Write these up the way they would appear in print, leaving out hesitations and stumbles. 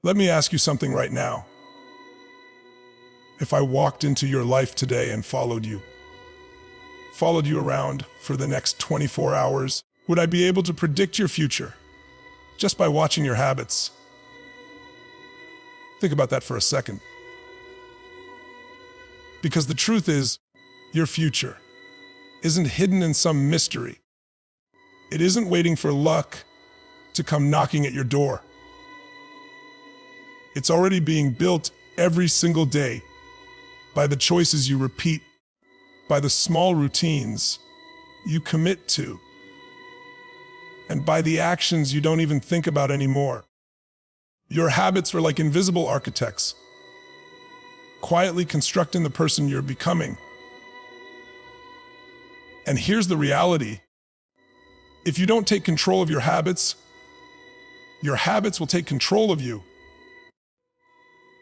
Let me ask you something right now. If I walked into your life today and followed you around for the next 24 hours, would I be able to predict your future just by watching your habits? Think about that for a second. Because the truth is, your future isn't hidden in some mystery. It isn't waiting for luck to come knocking at your door. It's already being built every single day by the choices you repeat, by the small routines you commit to, and by the actions you don't even think about anymore. Your habits are like invisible architects, quietly constructing the person you're becoming. And here's the reality. If you don't take control of your habits will take control of you.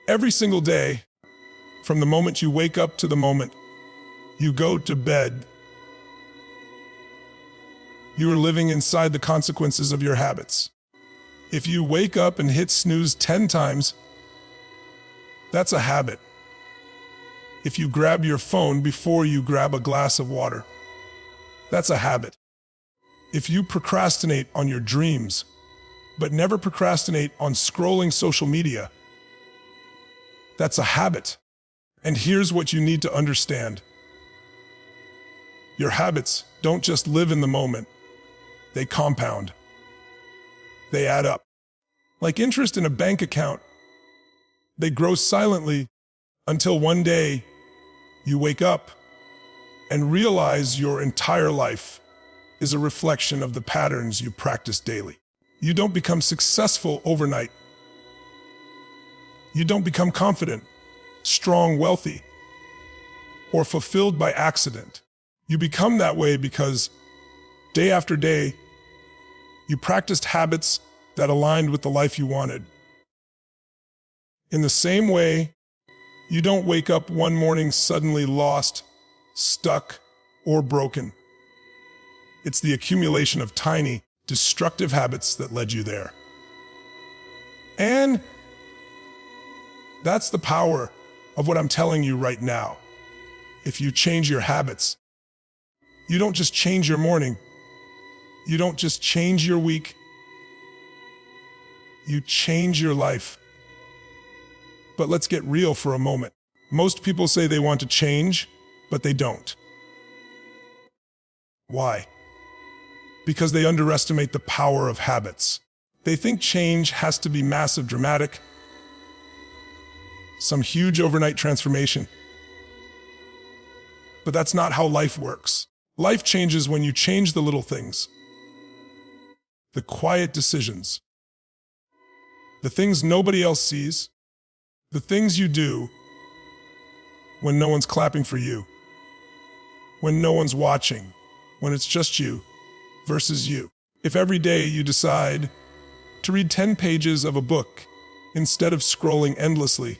Every single day, from the moment you wake up to the moment you go to bed, you are living inside the consequences of your habits. If you wake up and hit snooze 10 times, that's a habit. If you grab your phone before you grab a glass of water, that's a habit. If you procrastinate on your dreams, but never procrastinate on scrolling social media, that's a habit. And here's what you need to understand. Your habits don't just live in the moment. They compound. They add up. Like interest in a bank account, they grow silently until one day you wake up and realize your entire life is a reflection of the patterns you practice daily. You don't become successful overnight. You don't become confident, strong, wealthy, or fulfilled by accident. You become that way because day after day, you practiced habits that aligned with the life you wanted. In the same way, you don't wake up one morning suddenly lost, stuck, or broken. It's the accumulation of tiny, destructive habits that led you there. And that's the power of what I'm telling you right now. If you change your habits, you don't just change your morning. You don't just change your week. You change your life. But let's get real for a moment. Most people say they want to change, but they don't. Why? Because they underestimate the power of habits. They think change has to be massive, dramatic, some huge overnight transformation. But that's not how life works. Life changes when you change the little things, the quiet decisions, the things nobody else sees, the things you do when no one's clapping for you, when no one's watching, when it's just you versus you. If every day you decide to read 10 pages of a book instead of scrolling endlessly,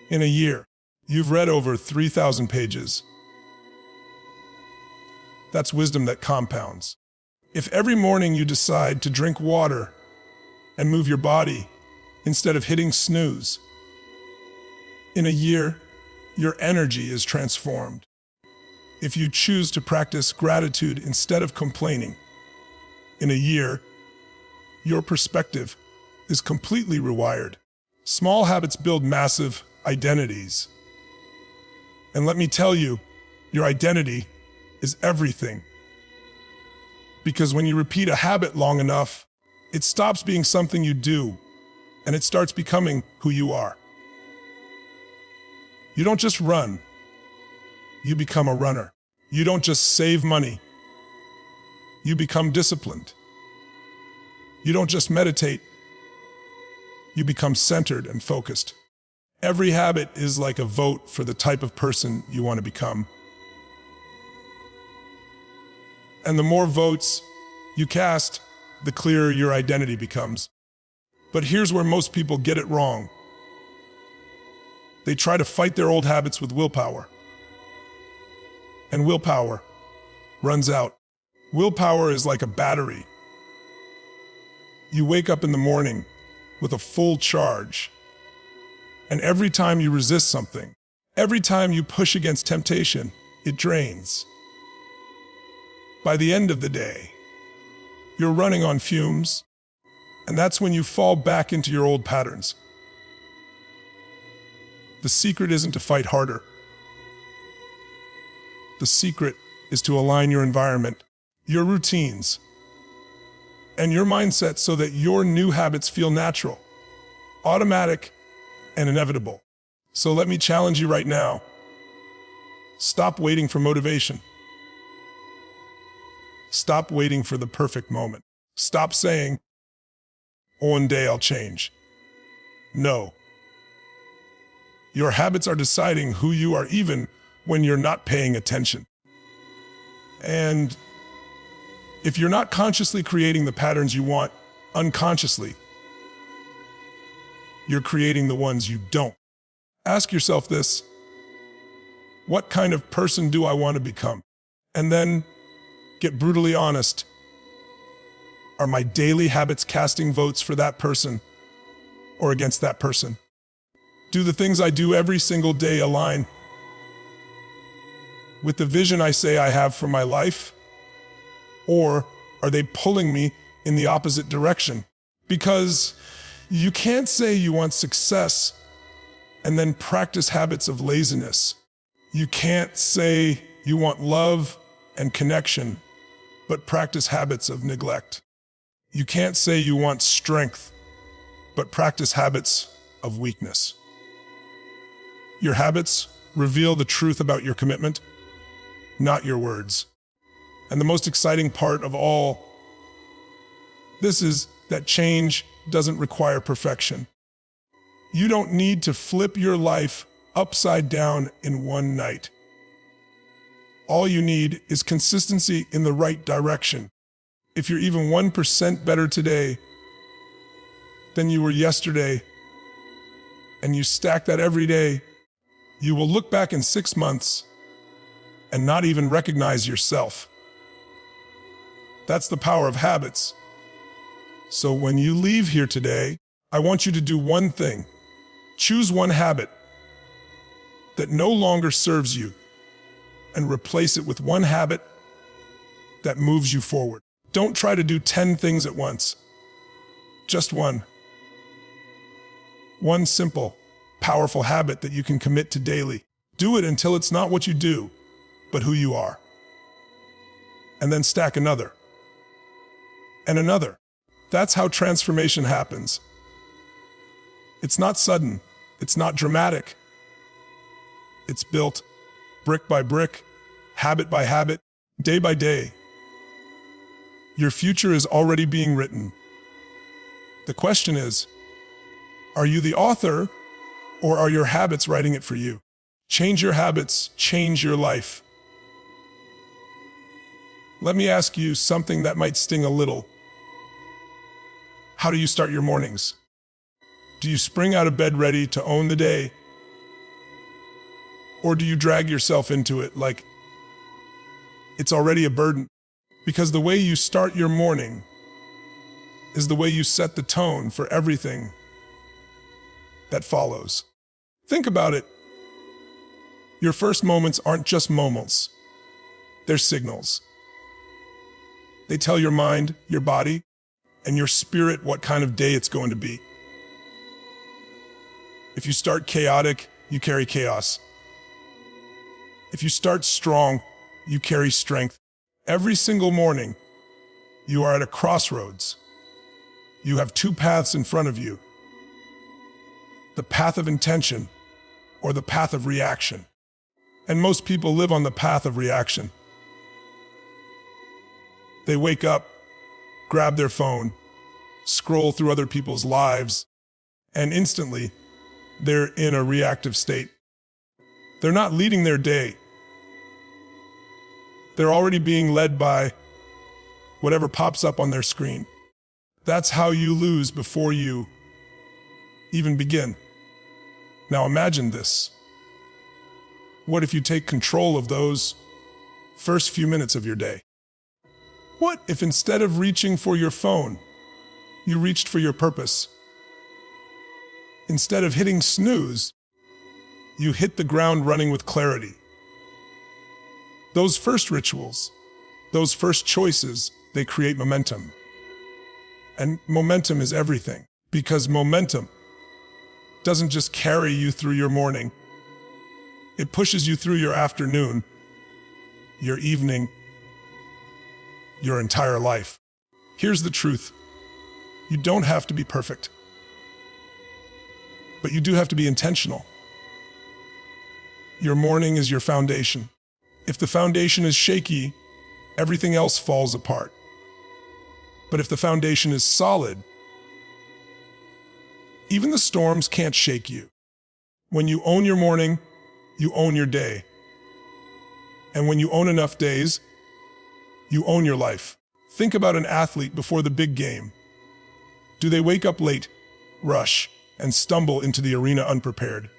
in a year, you've read over 3,000 pages. That's wisdom that compounds. If every morning you decide to drink water and move your body instead of hitting snooze, in a year, your energy is transformed. If you choose to practice gratitude instead of complaining, in a year, your perspective is completely rewired. Small habits build massive identities. And let me tell you, your identity is everything. Because when you repeat a habit long enough, it stops being something you do, and it starts becoming who you are. You don't just run, you become a runner. You don't just save money, you become disciplined. You don't just meditate, you become centered and focused. Every habit is like a vote for the type of person you want to become. And the more votes you cast, the clearer your identity becomes. But here's where most people get it wrong. They try to fight their old habits with willpower. And willpower runs out. Willpower is like a battery. You wake up in the morning with a full charge. And every time you resist something, every time you push against temptation, it drains. By the end of the day, you're running on fumes, and that's when you fall back into your old patterns. The secret isn't to fight harder. The secret is to align your environment, your routines, and your mindset so that your new habits feel natural, automatic, and inevitable. So let me challenge you right now. Stop waiting for motivation. Stop waiting for the perfect moment. Stop saying, one day I'll change. No. Your habits are deciding who you are even when you're not paying attention. And if you're not consciously creating the patterns you want, unconsciously, you're creating the ones you don't. Ask yourself this: what kind of person do I want to become? And then get brutally honest. Are my daily habits casting votes for that person or against that person? Do the things I do every single day align with the vision I say I have for my life? Or are they pulling me in the opposite direction? Because you can't say you want success and then practice habits of laziness. You can't say you want love and connection, but practice habits of neglect. You can't say you want strength, but practice habits of weakness. Your habits reveal the truth about your commitment, not your words. And the most exciting part of all this is that change doesn't require perfection. You don't need to flip your life upside down in one night. All you need is consistency in the right direction. If you're even 1% better today than you were yesterday, and you stack that every day, you will look back in 6 months and not even recognize yourself. That's the power of habits. So when you leave here today, I want you to do one thing. Choose one habit that no longer serves you and replace it with one habit that moves you forward. Don't try to do 10 things at once. Just one. One simple, powerful habit that you can commit to daily. Do it until it's not what you do, but who you are. And then stack another. And another. That's how transformation happens. It's not sudden. It's not dramatic. It's built brick by brick, habit by habit, day by day. Your future is already being written. The question is, are you the author, or are your habits writing it for you? Change your habits, change your life. Let me ask you something that might sting a little. How do you start your mornings? Do you spring out of bed ready to own the day? Or do you drag yourself into it like it's already a burden? Because the way you start your morning is the way you set the tone for everything that follows. Think about it. Your first moments aren't just moments. They're signals. They tell your mind, your body, and your spirit what kind of day it's going to be. If you start chaotic, you carry chaos. If you start strong, you carry strength. Every single morning, you are at a crossroads. You have two paths in front of you: the path of intention or the path of reaction. And most people live on the path of reaction. They wake up, grab their phone, scroll through other people's lives, and instantly, they're in a reactive state. They're not leading their day. They're already being led by whatever pops up on their screen. That's how you lose before you even begin. Now imagine this. What if you take control of those first few minutes of your day? What if instead of reaching for your phone, you reached for your purpose? Instead of hitting snooze, you hit the ground running with clarity. Those first rituals, those first choices, they create momentum. And momentum is everything, because momentum doesn't just carry you through your morning. It pushes you through your afternoon, your evening, your entire life. Here's the truth. You don't have to be perfect, but you do have to be intentional. Your morning is your foundation. If the foundation is shaky, everything else falls apart. But if the foundation is solid, even the storms can't shake you. When you own your morning, you own your day. And when you own enough days, you own your life. Think about an athlete before the big game. Do they wake up late, rush, and stumble into the arena unprepared?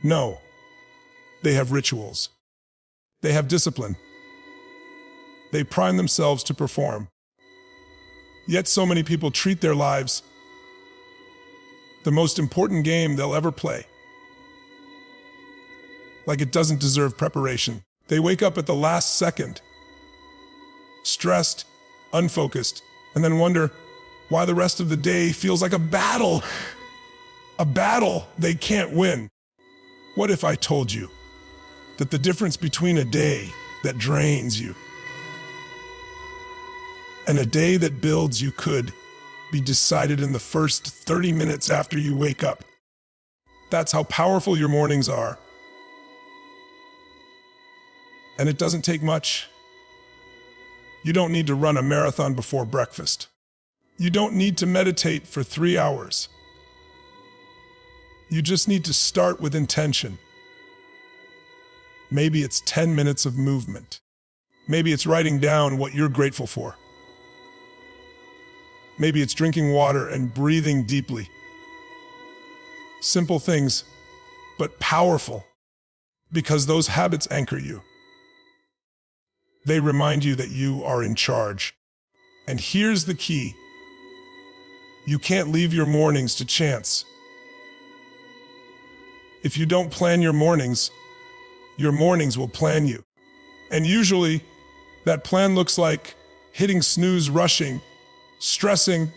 No. They have rituals. They have discipline. They prime themselves to perform. Yet so many people treat their lives the most important game they'll ever play, like it doesn't deserve preparation. They wake up at the last second, stressed, unfocused, and then wonder why the rest of the day feels like a battle they can't win. What if I told you that the difference between a day that drains you and a day that builds you could be decided in the first 30 minutes after you wake up? That's how powerful your mornings are. And it doesn't take much. You don't need to run a marathon before breakfast. You don't need to meditate for 3 hours. You just need to start with intention. Maybe it's 10 minutes of movement. Maybe it's writing down what you're grateful for. Maybe it's drinking water and breathing deeply. Simple things, but powerful, because those habits anchor you. They remind you that you are in charge. And here's the key. You can't leave your mornings to chance. If you don't plan your mornings will plan you. And usually, that plan looks like hitting snooze, rushing, stressing,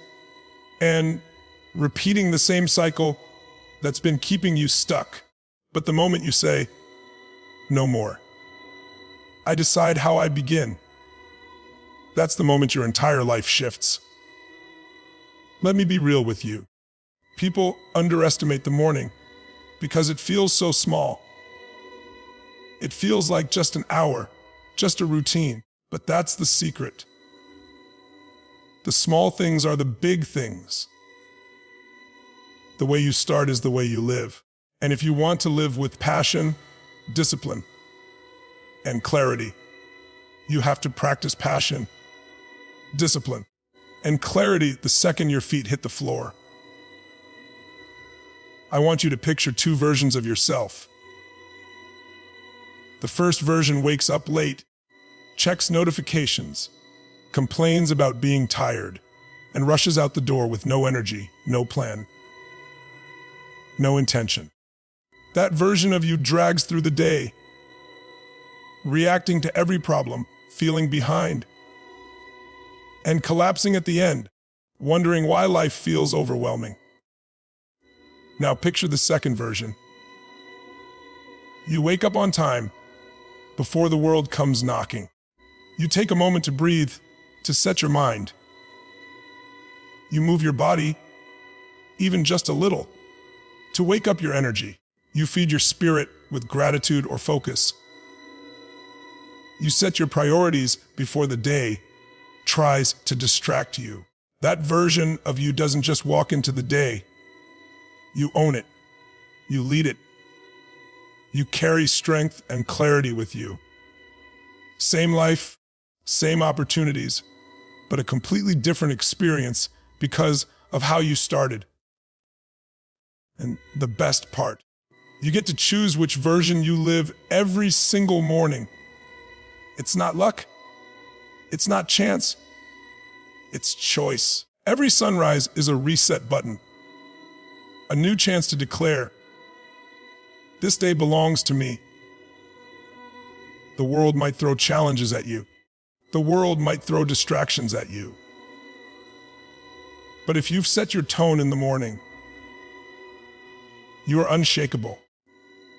and repeating the same cycle that's been keeping you stuck. But the moment you say, no more, I decide how I begin, that's the moment your entire life shifts. Let me be real with you. People underestimate the morning because it feels so small. It feels like just an hour, just a routine, but that's the secret. The small things are the big things. The way you start is the way you live. And if you want to live with passion, discipline, and clarity, you have to practice passion, discipline, and clarity the second your feet hit the floor. I want you to picture two versions of yourself. The first version wakes up late, checks notifications, complains about being tired, and rushes out the door with no energy, no plan, no intention. That version of you drags through the day, reacting to every problem, feeling behind, and collapsing at the end, wondering why life feels overwhelming. Now picture the second version. You wake up on time, before the world comes knocking. You take a moment to breathe, to set your mind. You move your body, even just a little, to wake up your energy. You feed your spirit with gratitude or focus. You set your priorities before the day tries to distract you. That version of you doesn't just walk into the day. You own it. You lead it. You carry strength and clarity with you. Same life, same opportunities, but a completely different experience because of how you started. And the best part, you get to choose which version you live every single morning. It's not luck. It's not chance. It's choice. Every sunrise is a reset button. A new chance to declare, this day belongs to me. The world might throw challenges at you. The world might throw distractions at you. But if you've set your tone in the morning, you are unshakable.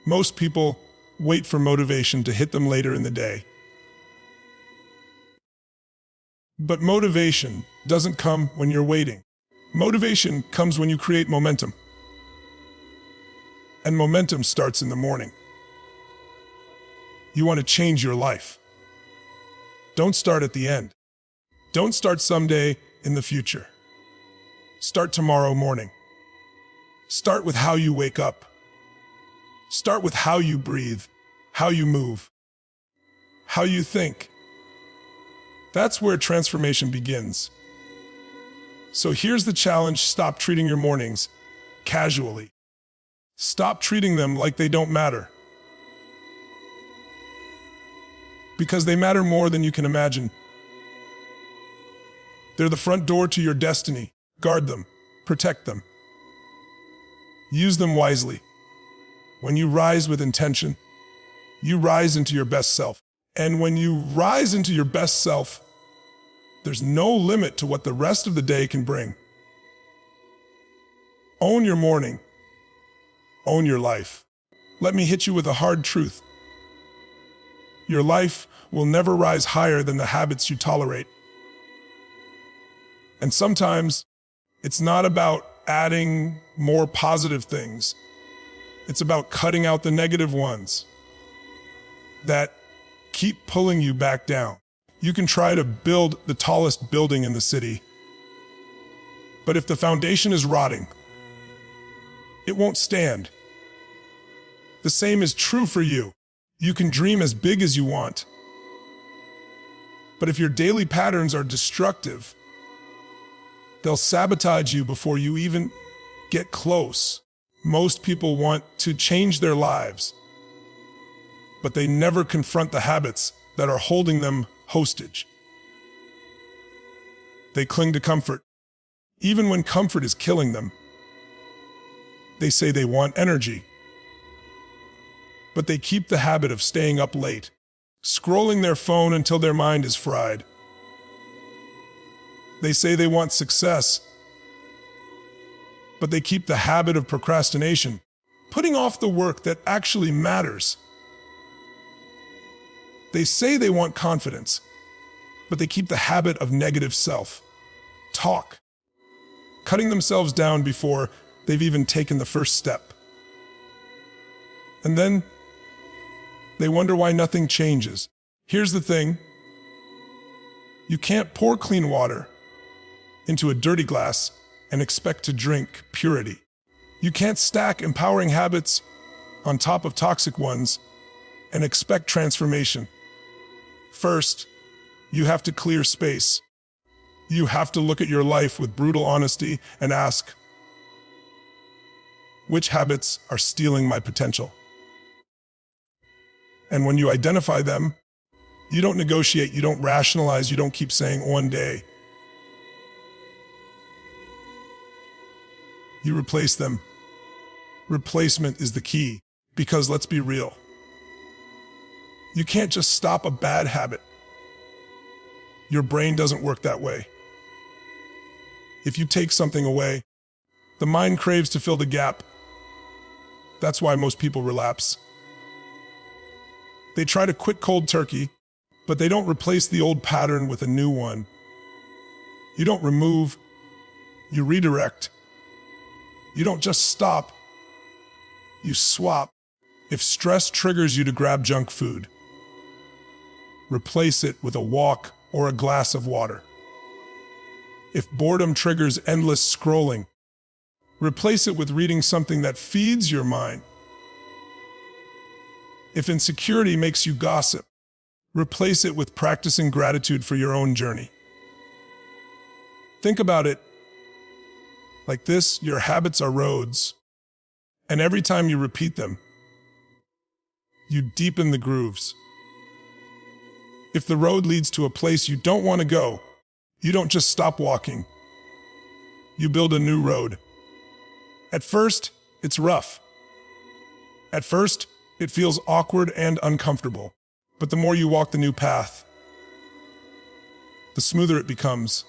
Most people wait for motivation to hit them later in the day. But motivation doesn't come when you're waiting. Motivation comes when you create momentum. And momentum starts in the morning. You want to change your life. Don't start at the end. Don't start someday in the future. Start tomorrow morning. Start with how you wake up. Start with how you breathe, how you move, how you think. That's where transformation begins. So here's the challenge: stop treating your mornings casually. Stop treating them like they don't matter. Because they matter more than you can imagine. They're the front door to your destiny. Guard them, protect them. Use them wisely. When you rise with intention, you rise into your best self. And when you rise into your best self, there's no limit to what the rest of the day can bring. Own your morning. Own your life. Let me hit you with a hard truth. Your life will never rise higher than the habits you tolerate. And sometimes it's not about adding more positive things. It's about cutting out the negative ones that keep pulling you back down. You can try to build the tallest building in the city, but if the foundation is rotting, it won't stand. The same is true for you. You can dream as big as you want, but if your daily patterns are destructive, they'll sabotage you before you even get close. Most people want to change their lives, but they never confront the habits that are holding them hostage. They cling to comfort, even when comfort is killing them. They say they want energy, but they keep the habit of staying up late, scrolling their phone until their mind is fried. They say they want success, but they keep the habit of procrastination, putting off the work that actually matters. They say they want confidence, but they keep the habit of negative self-talk, cutting themselves down before they've even taken the first step. And then they wonder why nothing changes. Here's the thing: you can't pour clean water into a dirty glass and expect to drink purity. You can't stack empowering habits on top of toxic ones and expect transformation. First, you have to clear space. You have to look at your life with brutal honesty and ask, which habits are stealing my potential? And when you identify them, you don't negotiate, you don't rationalize, you don't keep saying one day. You replace them. Replacement is the key, because let's be real. You can't just stop a bad habit. Your brain doesn't work that way. If you take something away, the mind craves to fill the gap. That's why most people relapse. They try to quit cold turkey, but they don't replace the old pattern with a new one. You don't remove, you redirect. You don't just stop, you swap. If stress triggers you to grab junk food, replace it with a walk or a glass of water. If boredom triggers endless scrolling, replace it with reading something that feeds your mind. If insecurity makes you gossip, replace it with practicing gratitude for your own journey. Think about it like this: your habits are roads, and every time you repeat them, you deepen the grooves. If the road leads to a place you don't want to go, you don't just stop walking. You build a new road. At first, it's rough. At first, it feels awkward and uncomfortable. But the more you walk the new path, the smoother it becomes,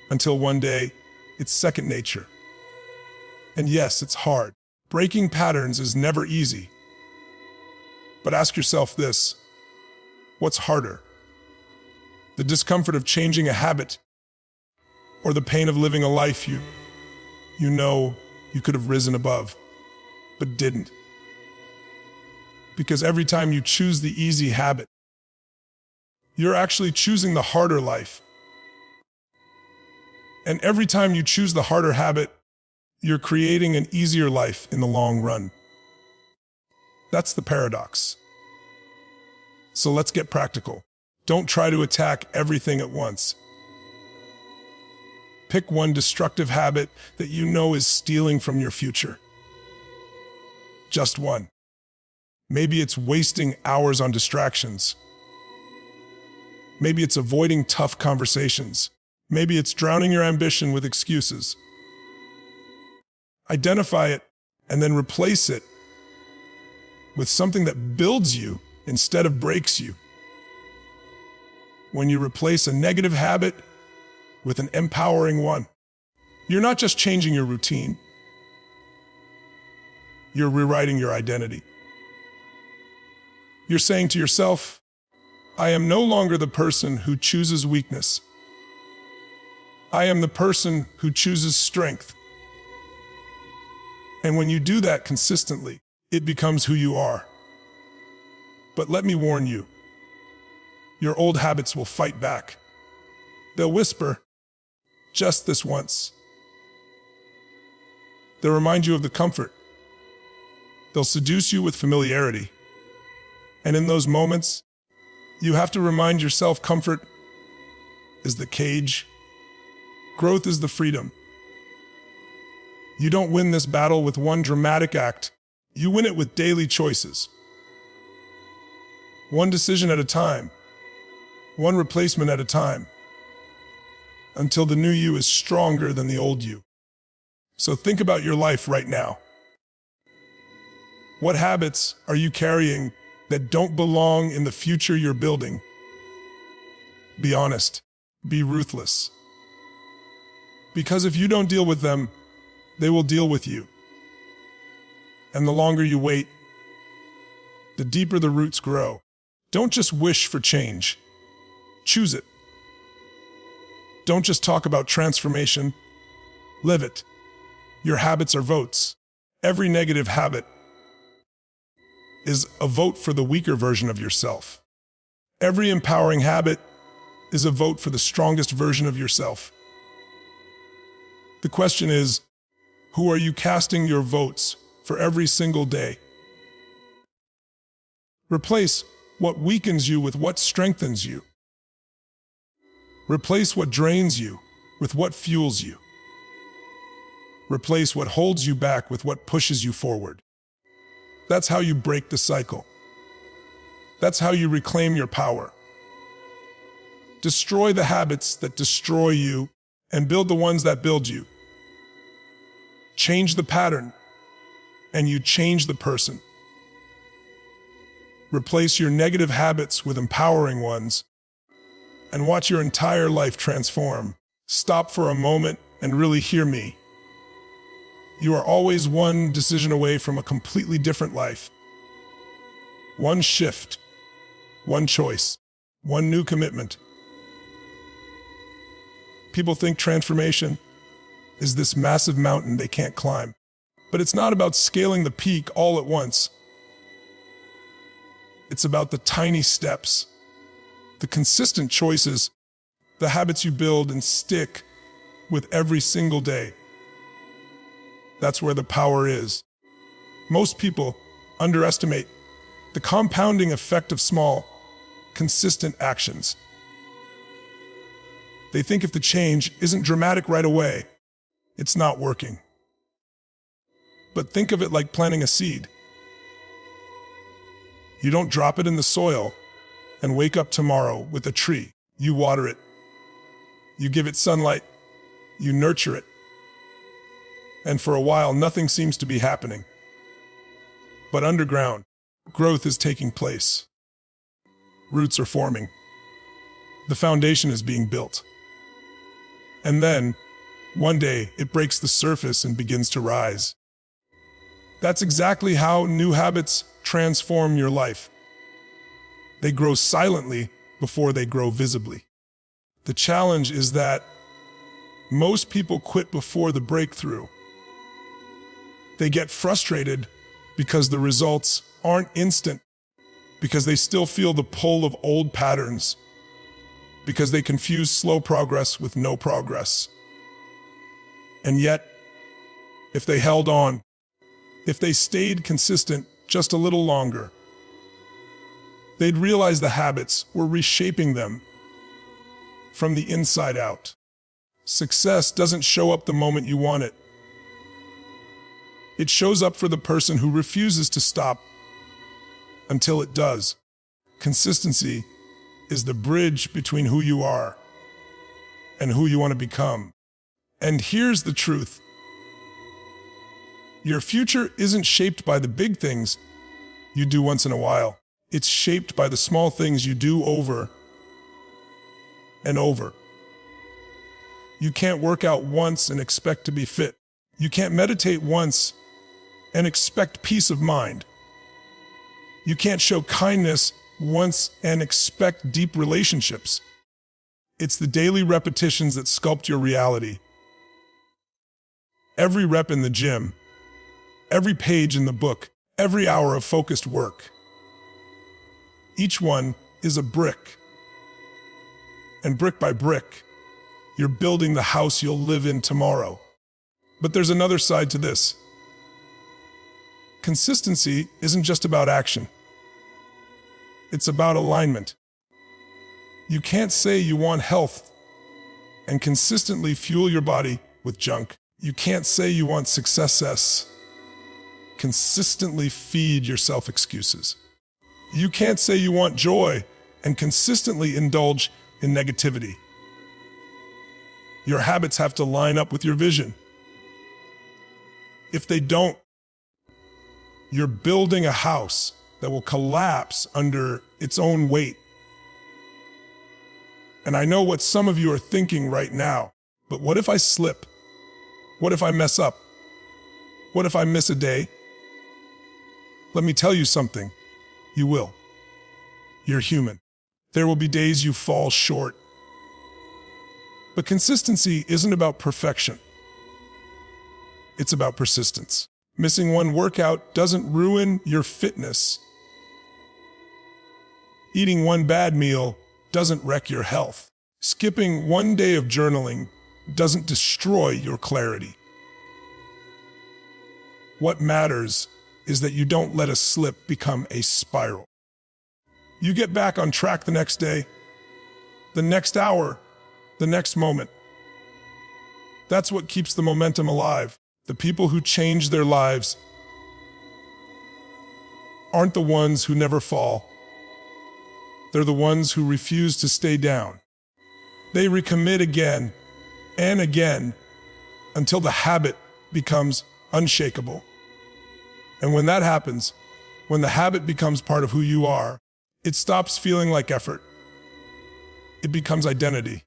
until one day, it's second nature. And yes, it's hard. Breaking patterns is never easy. But ask yourself this: what's harder? The discomfort of changing a habit, or the pain of living a life you know you could have risen above, but didn't? Because every time you choose the easy habit, you're actually choosing the harder life. And every time you choose the harder habit, you're creating an easier life in the long run. That's the paradox. So let's get practical. Don't try to attack everything at once. Pick one destructive habit that you know is stealing from your future. Just one. Maybe it's wasting hours on distractions. Maybe it's avoiding tough conversations. Maybe it's drowning your ambition with excuses. Identify it and then replace it with something that builds you instead of breaks you. When you replace a negative habit with an empowering one, you're not just changing your routine, you're rewriting your identity. You're saying to yourself, I am no longer the person who chooses weakness. I am the person who chooses strength. And when you do that consistently, it becomes who you are. But let me warn you, your old habits will fight back. They'll whisper, just this once. They'll remind you of the comfort. They'll seduce you with familiarity. And in those moments, you have to remind yourself comfort is the cage. Growth is the freedom. You don't win this battle with one dramatic act. You win it with daily choices. One decision at a time. One replacement at a time. Until the new you is stronger than the old you. So think about your life right now. What habits are you carrying that don't belong in the future you're building? Be honest. Be ruthless. Because if you don't deal with them, they will deal with you. And the longer you wait, the deeper the roots grow. Don't just wish for change. Choose it. Don't just talk about transformation. Live it. Your habits are votes. Every negative habit is a vote for the weaker version of yourself. Every empowering habit is a vote for the strongest version of yourself. The question is, who are you casting your votes for every single day? Replace what weakens you with what strengthens you. Replace what drains you with what fuels you. Replace what holds you back with what pushes you forward. That's how you break the cycle. That's how you reclaim your power. Destroy the habits that destroy you and build the ones that build you. Change the pattern, and you change the person. Replace your negative habits with empowering ones, and watch your entire life transform. Stop for a moment and really hear me. You are always one decision away from a completely different life. One shift, one choice, one new commitment. People think transformation is this massive mountain they can't climb. But it's not about scaling the peak all at once. It's about the tiny steps, the consistent choices, the habits you build and stick with every single day. That's where the power is. Most people underestimate the compounding effect of small, consistent actions. They think if the change isn't dramatic right away, it's not working. But think of it like planting a seed. You don't drop it in the soil and wake up tomorrow with a tree. You water it. You give it sunlight. You nurture it. And for a while, nothing seems to be happening. But underground, growth is taking place. Roots are forming. The foundation is being built. And then, one day, it breaks the surface and begins to rise. That's exactly how new habits transform your life. They grow silently before they grow visibly. The challenge is that most people quit before the breakthrough. They get frustrated because the results aren't instant, because they still feel the pull of old patterns, because they confuse slow progress with no progress. And yet, if they held on, if they stayed consistent just a little longer, they'd realize the habits were reshaping them from the inside out. Success doesn't show up the moment you want it. It shows up for the person who refuses to stop until it does. Consistency is the bridge between who you are and who you want to become. And here's the truth. Your future isn't shaped by the big things you do once in a while. It's shaped by the small things you do over and over. You can't work out once and expect to be fit. You can't meditate once and expect peace of mind. You can't show kindness once and expect deep relationships. It's the daily repetitions that sculpt your reality. Every rep in the gym, every page in the book, every hour of focused work. Each one is a brick. And brick by brick, you're building the house you'll live in tomorrow. But there's another side to this. Consistency isn't just about action. It's about alignment. You can't say you want health and consistently fuel your body with junk. You can't say you want success, consistently feed yourself excuses. You can't say you want joy and consistently indulge in negativity. Your habits have to line up with your vision. If they don't, you're building a house that will collapse under its own weight. And I know what some of you are thinking right now, but what if I slip? What if I mess up? What if I miss a day? Let me tell you something. You will. You're human. There will be days you fall short. But consistency isn't about perfection. It's about persistence. Missing one workout doesn't ruin your fitness. Eating one bad meal doesn't wreck your health. Skipping one day of journaling doesn't destroy your clarity. What matters is that you don't let a slip become a spiral. You get back on track the next day, the next hour, the next moment. That's what keeps the momentum alive. The people who change their lives aren't the ones who never fall. They're the ones who refuse to stay down. They recommit again and again until the habit becomes unshakable. And when that happens, when the habit becomes part of who you are, it stops feeling like effort. It becomes identity.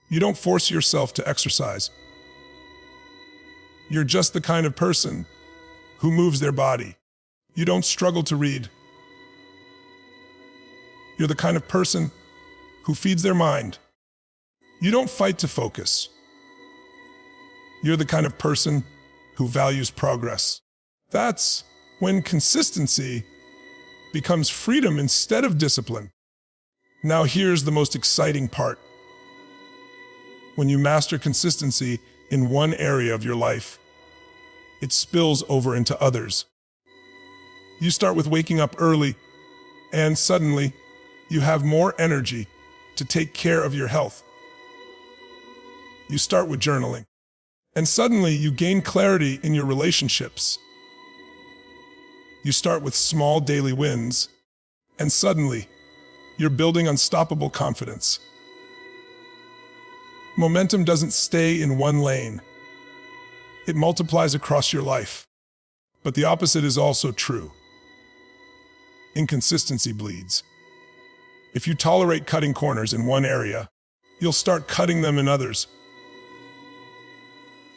You don't force yourself to exercise. You're just the kind of person who moves their body. You don't struggle to read. You're the kind of person who feeds their mind. You don't fight to focus. You're the kind of person who values progress. That's when consistency becomes freedom instead of discipline. Now here's the most exciting part. When you master consistency in one area of your life, it spills over into others. You start with waking up early, and suddenly you have more energy to take care of your health. You start with journaling, and suddenly you gain clarity in your relationships. You start with small daily wins, and suddenly you're building unstoppable confidence. Momentum doesn't stay in one lane. It multiplies across your life. But the opposite is also true. Inconsistency bleeds. If you tolerate cutting corners in one area, you'll start cutting them in others.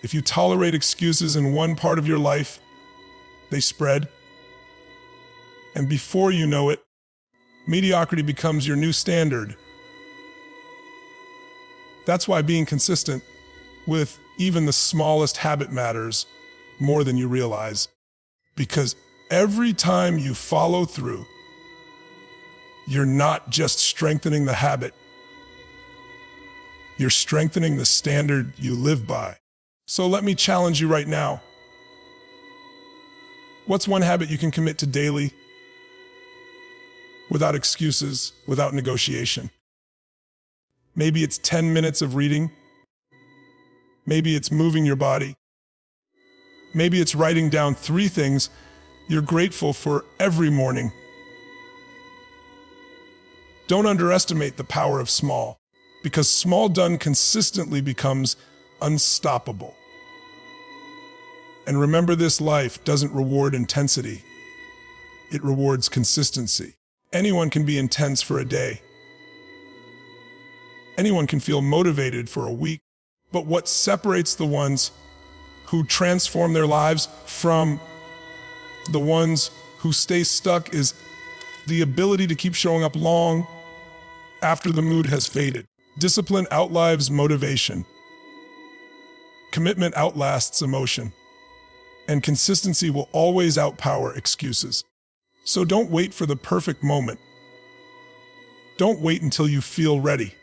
If you tolerate excuses in one part of your life, they spread. And before you know it, mediocrity becomes your new standard. That's why being consistent with even the smallest habit matters more than you realize. Because every time you follow through, you're not just strengthening the habit, you're strengthening the standard you live by. So let me challenge you right now. What's one habit you can commit to daily without excuses, without negotiation? Maybe it's 10 minutes of reading. Maybe it's moving your body. Maybe it's writing down 3 things you're grateful for every morning. Don't underestimate the power of small, because small done consistently becomes unstoppable. And remember, this life doesn't reward intensity. It rewards consistency. Anyone can be intense for a day. Anyone can feel motivated for a week. But what separates the ones who transform their lives from the ones who stay stuck is the ability to keep showing up long after the mood has faded. Discipline outlives motivation. Commitment outlasts emotion. And consistency will always outpower excuses. So don't wait for the perfect moment. Don't wait until you feel ready.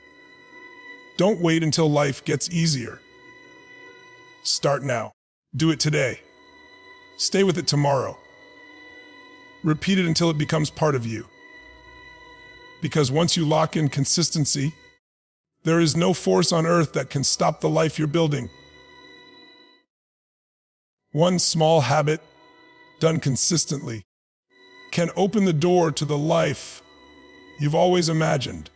Don't wait until life gets easier. Start now. Do it today. Stay with it tomorrow. Repeat it until it becomes part of you. Because once you lock in consistency, there is no force on earth that can stop the life you're building. One small habit, done consistently, can open the door to the life you've always imagined.